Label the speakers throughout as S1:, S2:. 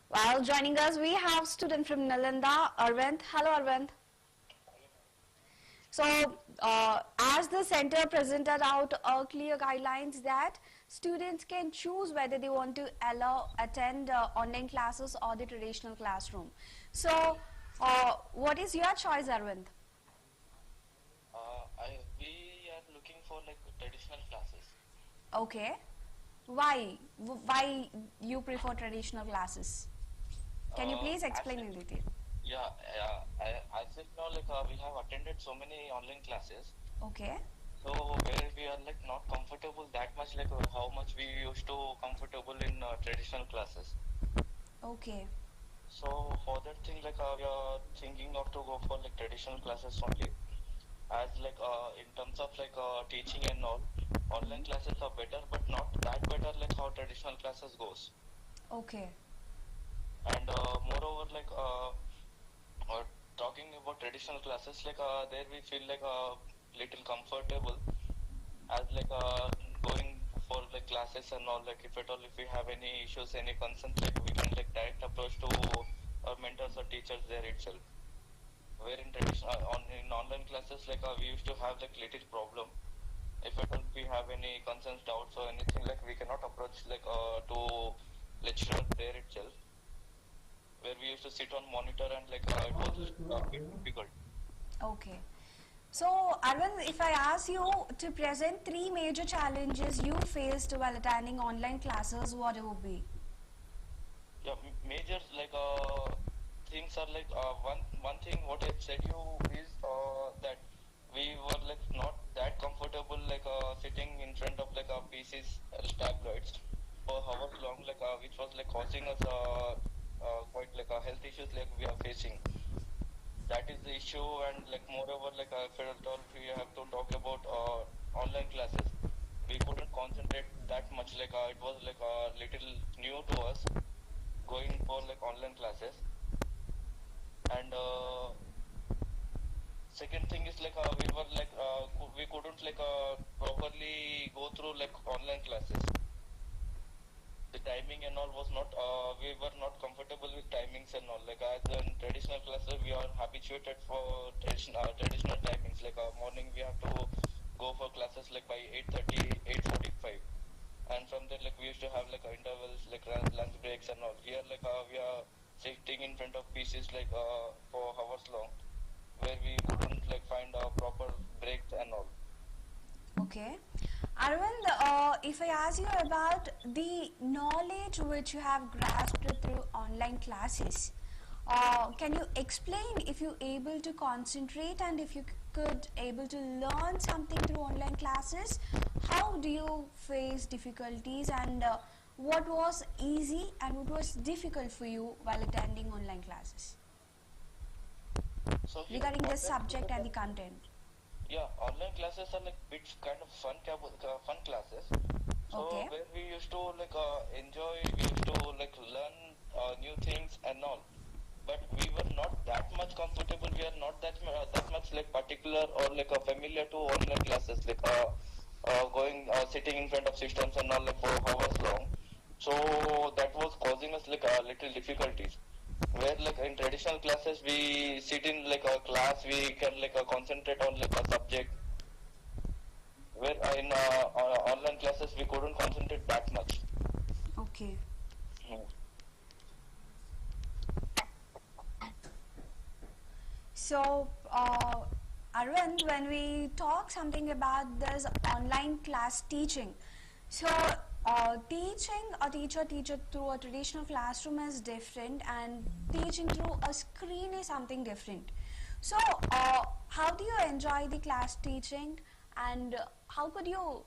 S1: While joining us, we have student from Nalanda, Arvind. Hello, Arvind. So, as the center presented out clear guidelines that students can choose whether they want to attend online classes or the traditional classroom. So, what is your choice, Arvind?
S2: We are looking for like traditional classes.
S1: Okay. Why? Why you prefer traditional classes? Can you please explain in detail?
S2: Yeah, as of now, like we have attended so many online classes.
S1: Okay.
S2: So where we are like not comfortable that much, like how much we used to comfortable in traditional classes.
S1: Okay.
S2: So for that thing, like we are thinking of to go for like traditional classes only. As like in terms of like teaching and all, online classes are better, but not that better like how traditional classes goes.
S1: Okay.
S2: And moreover, like talking about traditional classes, like there we feel like a little comfortable as like going for like classes and all. Like if at all if we have any issues, any concerns, like we can like direct approach to our mentors or teachers there itself. Where in traditional in online classes, like we used to have like little problem. If at all we have any concerns, doubts or anything, like we cannot approach like to lecturer there itself. Where we used to sit on monitor and like it was a bit difficult.
S1: Okay. So, Arvind, if I ask you to present three major challenges you faced while attending online classes, what it would be?
S2: Yeah, major like things are like one thing what I said you is that we were like not that comfortable like sitting in front of like PCs tabloids for hours long, like which was like causing us quite like health issues like we are facing. That is the issue. And like moreover, like I felt all we have to talk about online classes, we couldn't concentrate that much, like it was like a little new to us going for like online classes. And second thing is like we were like we couldn't like properly go through like online classes. The timing and all was not we were not comfortable with timings and all. Like as in traditional classes we are habituated for traditional timings, like morning we have to go for classes like by 8:30, 8:45, and from there like we used to have like intervals like lunch breaks and all. Here like we are sitting in front of PCs like for hours long, where we couldn't like find proper breaks and all.
S1: Okay. Arvind, if I ask you about the knowledge which you have grasped through online classes, can you explain if you able to concentrate and if you could able to learn something through online classes, how do you face difficulties and what was easy and what was difficult for you while attending online classes
S2: So here
S1: regarding the
S2: online
S1: subject and the content?
S2: yeah, online classes are like bit kind of fun classes. So
S1: Okay.
S2: where we used to like enjoy, we used to like learn new things and all. But we were not that much comfortable. We are not that much like particular or like familiar to online classes, like going sitting in front of systems and all like for hours long. So that was causing us like little difficulties. Where like in traditional classes we sit in like a class, we can like concentrate on like a subject. Where in online classes we couldn't concentrate that much.
S1: Okay.
S2: Hmm.
S1: So, Arvind, when we talk something about this online class teaching, so teaching a teacher through a traditional classroom is different, and teaching through a screen is something different. So, how do you enjoy the class teaching, and how could you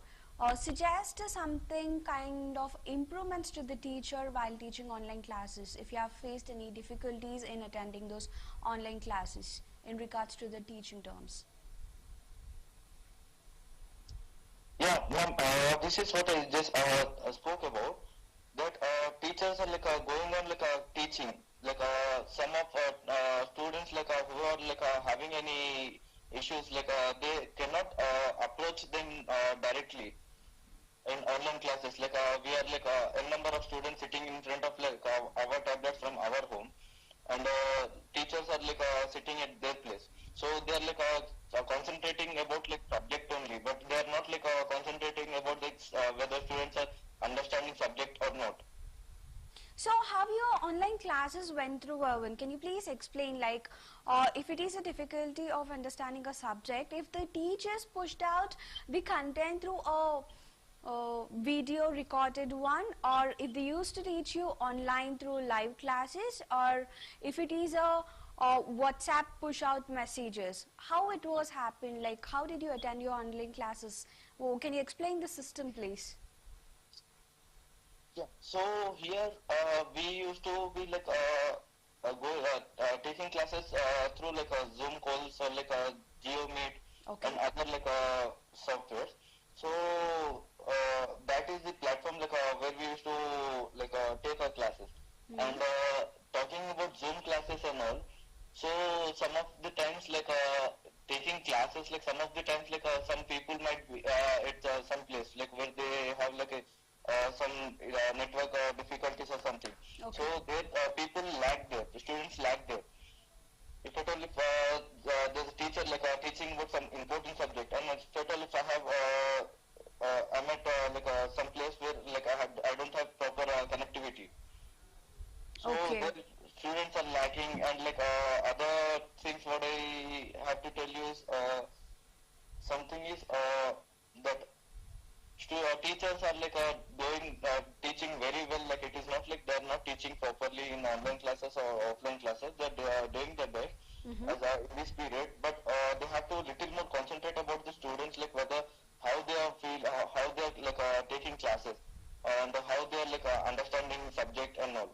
S1: suggest something kind of improvements to the teacher while teaching online classes if you have faced any difficulties in attending those online classes in regards to the teaching terms?
S2: Yeah, ma'am, this is what I just spoke about. That teachers are like going on like teaching. Like some of students like who are like having any issues, like they cannot approach them directly in online classes. Like we are like a number of students sitting in front of like our tablets from students are understanding subject or not.
S1: So how your online classes went through, Erwin? Can you please explain, like, if it is a difficulty of understanding a subject, if the teachers pushed out the content through a video recorded one, or if they used to teach you online through live classes, or if it is a WhatsApp push out messages, how it was happened, like how did you attend your online classes? Oh, can you explain the system, please?
S2: Yeah. So here we used to be like taking classes through like a Zoom calls or like a GeoMeet
S1: Okay.
S2: and other like softwares. So that is the platform like where we used to like take our classes. And talking about Zoom classes and all, so some of the times like taking classes, like some of the times like some people might be at some place like where they have like a some network difficulties or something.
S1: Okay.
S2: So there people lag there, the students lag there. If at all if there's a teacher like teaching about some important subject, and if at all if I have I'm at like some place where like I don't have proper connectivity. So
S1: Okay.
S2: the students are lacking, and like other things what I have to tell you is something is that teachers are like doing teaching very well. Like it is not like they are not teaching properly in online classes or offline classes. That they are doing their best as in this period, but they have to little more concentrate about the students, like whether how they are feel, how they are like taking classes, and how they are like understanding subject and all.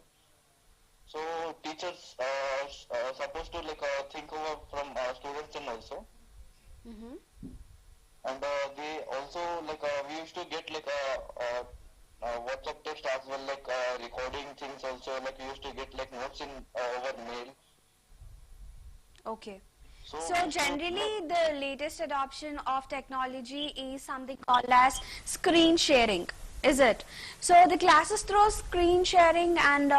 S2: So teachers supposed to like think over from students and also.
S1: Mm-hmm.
S2: And they also like we used to get like WhatsApp text as well, like recording things also, like we used to get like notes in over mail.
S1: Okay.
S2: So
S1: So generally the latest adoption of technology is something called as screen sharing, is it? So the classes through screen sharing, and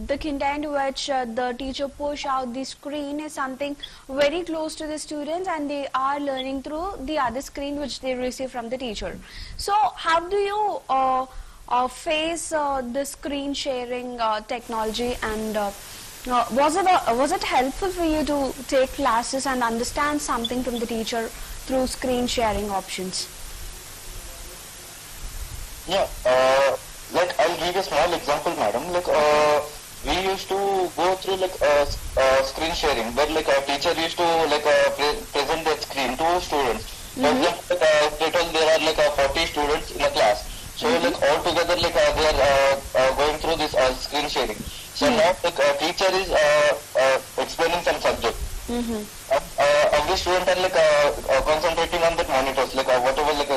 S1: the content which the teacher push out the screen is something very close to the students, and they are learning through the other screen which they receive from the teacher. So how do you face the screen sharing technology, and was it helpful for you to take classes and understand something from the teacher through screen sharing options?
S2: yeah, like I'll give a small example, madam. Like we used to go through like screen sharing, where like a teacher used to like present the screen to students. For example, like, they told there are like 40 students in a class. So like all together like they are going through this screen sharing. So now like teacher is explaining some subject. Every student are like concentrating on the monitors, like whatever like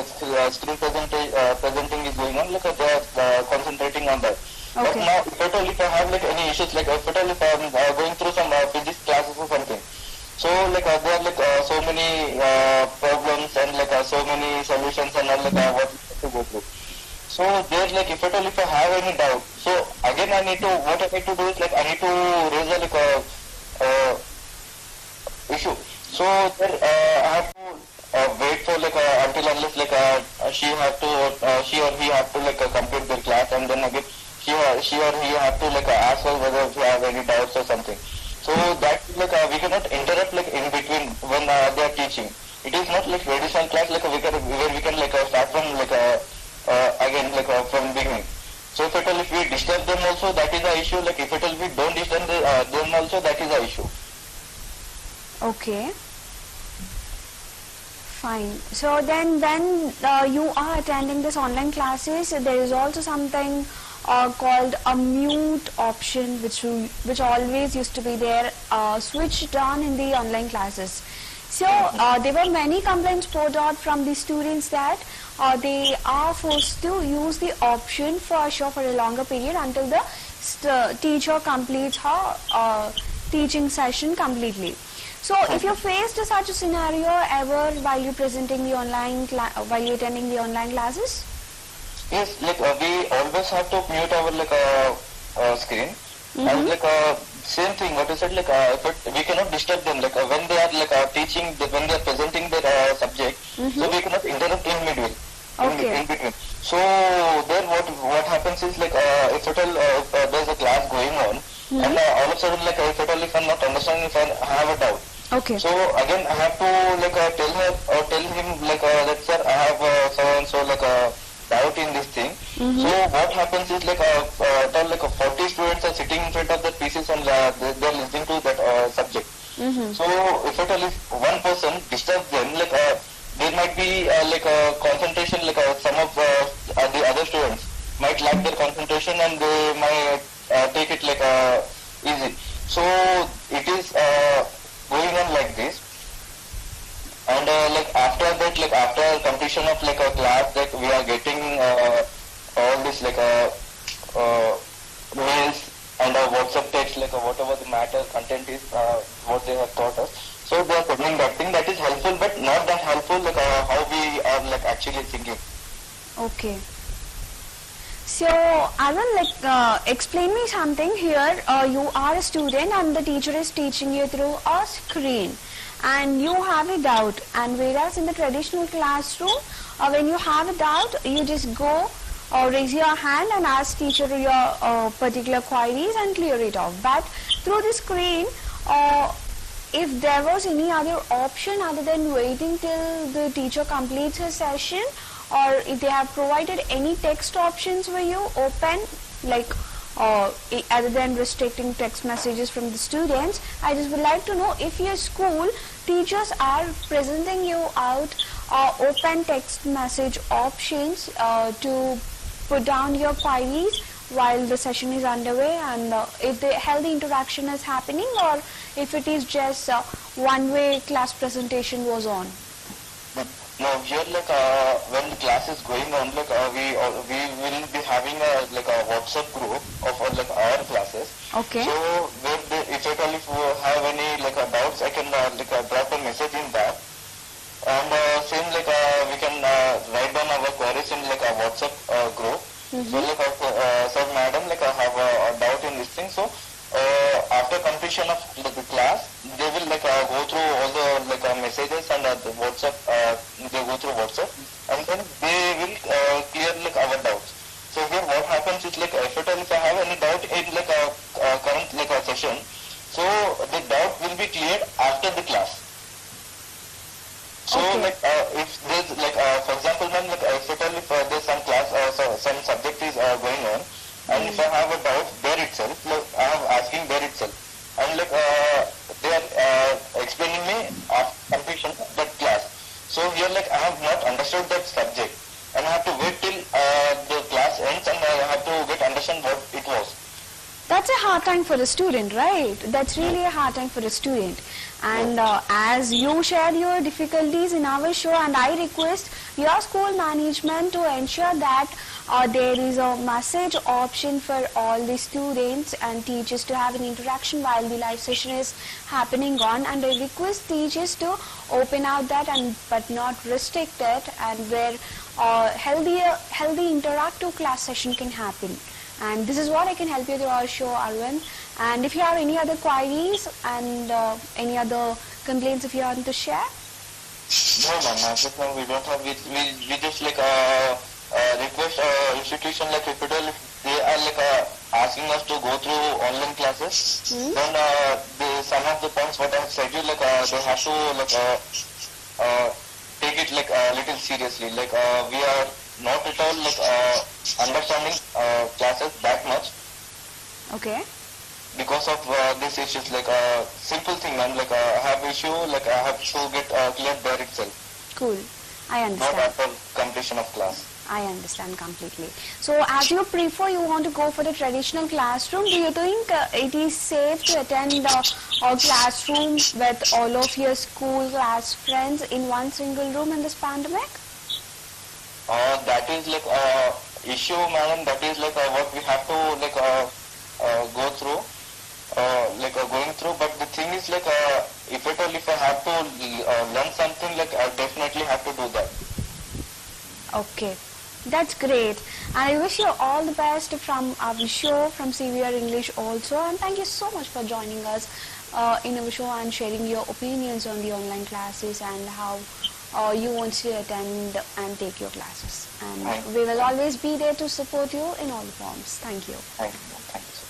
S2: screen presenting is going on, like they are concentrating on that. But
S1: Okay.
S2: now if I have like any issues, like if I'm going through some physics classes or something, so like there are like so many problems and like so many solutions and all, like what we have to go through. So there like if I have any doubt, so again what I need to do is like I need to raise a like issue. So there I have to wait for like until unless like she or he have to like complete their class, and then again she or he have to like ask her whether if you have any doubts or something. So that like we cannot interrupt like in between when they are teaching. It is not like traditional class like where we can like start from like again like from beginning. So if we disturb them also, that is the issue. Like if we don't disturb them also, that is the issue.
S1: Okay. Fine. So then when you are attending this online classes, there is also something called a mute option, which always used to be there, switched on in the online classes. So there were many complaints poured out from the students that they are forced to use the option for sure for a longer period until the teacher completes her teaching session completely. So if you faced such a scenario ever while you presenting the while you attending the online classes?
S2: Yes, like we always have to mute our like screen, and like same thing what you said, like we cannot disturb them like when they are like teaching, when they are presenting their subject, so we cannot interrupt in middle.
S1: Okay.
S2: in between. So there what happens is like if at all there's a class going on, and all of a sudden like if at all if I'm not understanding, if I have a doubt,
S1: Okay.
S2: so again I have to like tell her or tell him like that sir I have so and so like a doubt in this thing. So what happens is like tell like 40 students are sitting in front of the pieces and they're listening to that subject. So if at all if one person disturbs them, like there might be like a concentration, like some of the other students might lack their concentration and they might take it like easy. So it is going on like this, and like after that, like after completion of like a class, like we are getting all this like mails and WhatsApp text, like whatever the matter content is, what they have taught us. So they are sending that thing that is helpful, but not that helpful like how we are like actually thinking.
S1: Okay. So, Arun, like, explain me something here. You are a student and the teacher is teaching you through a screen and you have a doubt. And whereas in the traditional classroom, when you have a doubt, you just go raise your hand and ask teacher your particular queries and clear it off. But through the screen, if there was any other option other than waiting till the teacher completes her session, or if they have provided any text options for you open, like other than restricting text messages from the students, I just would like to know if your school teachers are presenting you out open text message options to put down your queries while the session is underway, and if the healthy interaction is happening, or if it is just one-way class presentation was on.
S2: No, here like when the class is going on, like we will be having a like a WhatsApp group of like our classes.
S1: Okay.
S2: So where if at all if you have any like doubts, I can like drop a message in that, and same like we can write down our queries in like a WhatsApp group. So like sir, madam, like I have a doubt in this thing. So after completion of the class, they will like go through all the like messages and the WhatsApp. They go through WhatsApp, and then they will clear like our doubts. So here what happens is like if at all if I have any doubt in like a current like a session, so the doubt will be cleared after the class. So like if there's like for example, ma'am, like if at all if there's some class so some subject is going on, and if I have a doubt there itself, like I am asking there itself, and like they are explaining me after completion of that class. So here like I have not understood that subject, and I have to wait till the class ends, and I have to get understand what it was.
S1: That's a hard time for the student, right? That's really a hard time for the student. And as you shared your difficulties in our show, and I request your school management to ensure that there is a message option for all the students and teachers to have an interaction while the live session is happening on, and I request teachers to open out that and but not restrict it, and where healthy interactive class session can happen. And this is what I can help you through our show, Arvind. And if you have any other queries and any other complaints if you want to share?
S2: No, ma'am. No, we don't have. We just like request institution like Capital if they are like asking us to go through online classes. Then some of the points what I have said you like they have to like take it like a little seriously. Like we are not at all like understanding classes that much.
S1: Okay.
S2: Because of these issues, like simple thing, man. Like I have issue, like I have to get cleared there itself.
S1: Cool. I understand.
S2: Not after completion of class.
S1: I understand completely. So as you prefer, you want to go for the traditional classroom, do you think it is safe to attend a classroom with all of your school class friends in one single room in this pandemic?
S2: That is like issue, madam. That is like what we have to like go through, going through. But the thing is like if at all if I have to learn something, like I definitely have to do that.
S1: Okay, that's great. And I wish you all the best from our show, from CVR English also. And thank you so much for joining us in our show and sharing your opinions on the online classes and how you won't still attend and take your classes. And
S2: Thank
S1: we will always be there to support you in all forms. Thank you.
S2: you. Thank you.